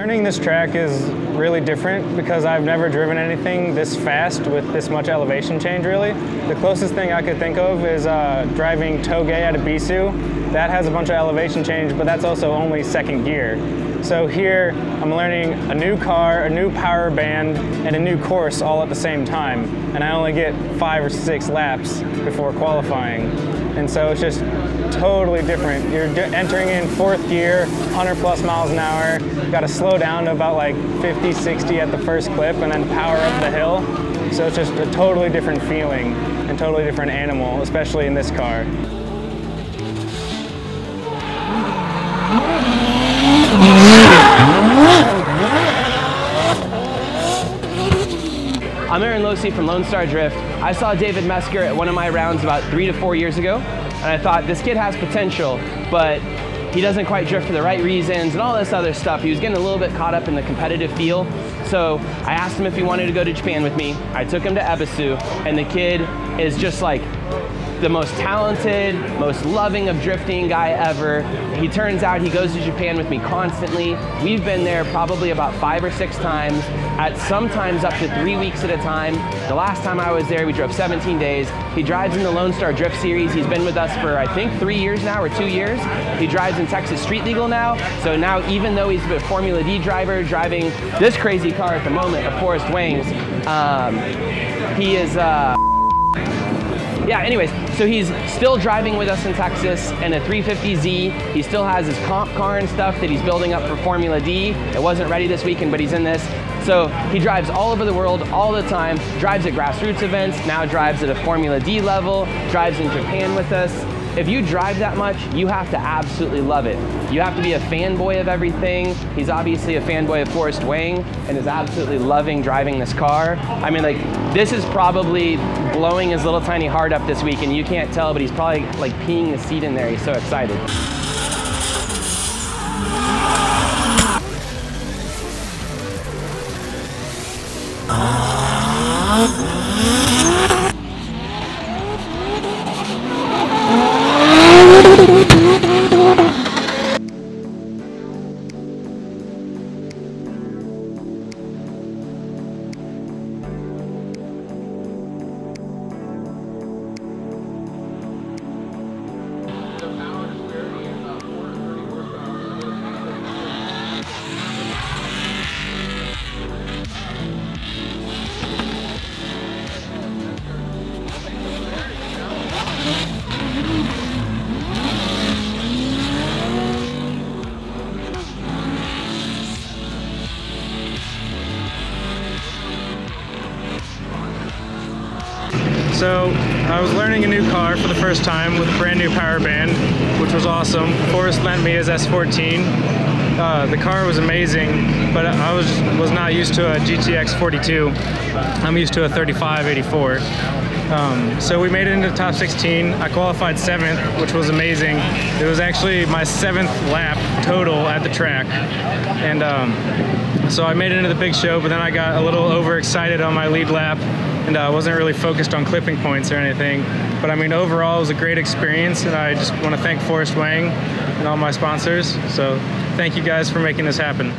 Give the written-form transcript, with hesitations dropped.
Learning this track is really different because I've never driven anything this fast with this much elevation change, really. The closest thing I could think of is driving Togay at a Bisu. That has a bunch of elevation change, but that's also only second gear. So here, I'm learning a new car, a new power band, and a new course all at the same time. And I only get 5 or 6 laps before qualifying. And so it's just totally different. You're entering in 4th gear, 100 plus miles an hour. Got to slow down to about like 50, 60 at the first clip and then power up the hill. So it's just a totally different feeling and totally different animal, especially in this car. I'm Aaron Losey from Lone Star Drift. I saw David Mesker at one of my rounds about 3 to 4 years ago, and I thought this kid has potential, but he doesn't quite drift for the right reasons and all this other stuff. He was getting a little bit caught up in the competitive feel. So I asked him if he wanted to go to Japan with me. I took him to Ebisu, and the kid is just like the most talented, most loving of drifting guy ever. He turns out he goes to Japan with me constantly. We've been there probably about 5 or 6 times, at sometimes up to 3 weeks at a time. The last time I was there, we drove 17 days. He drives in the Lone Star Drift Series. He's been with us for, I think, 3 years now, or 2 years. He drives in Texas Street Legal now. So now, even though he's a Formula D driver, driving this crazy car at the moment, of Forrest Wang's, he is, yeah, anyways, so he's still driving with us in Texas in a 350Z. He still has his comp car and stuff that he's building up for Formula D. It wasn't ready this weekend, but he's in this. So he drives all over the world all the time, drives at grassroots events, now drives at a Formula D level, drives in Japan with us. If you drive that much, you have to absolutely love it. You have to be a fanboy of everything. He's obviously a fanboy of Forrest Wang and is absolutely loving driving this car. I mean, like, this is probably blowing his little tiny heart up this week, and you can't tell, but he's probably like peeing the seat in there. He's so excited. So I was learning a new car for the first time with a brand new power band, which was awesome. Forrest lent me his S14. The car was amazing, but I was not used to a GTX 42. I'm used to a 3584. So we made it into the top 16. I qualified 7th, which was amazing. It was actually my 7th lap total at the track. And so I made it into the big show, but then I got a little overexcited on my lead lap, and I wasn't really focused on clipping points or anything. But I mean, overall, it was a great experience, and I just want to thank Forrest Wang and all my sponsors. So thank you guys for making this happen.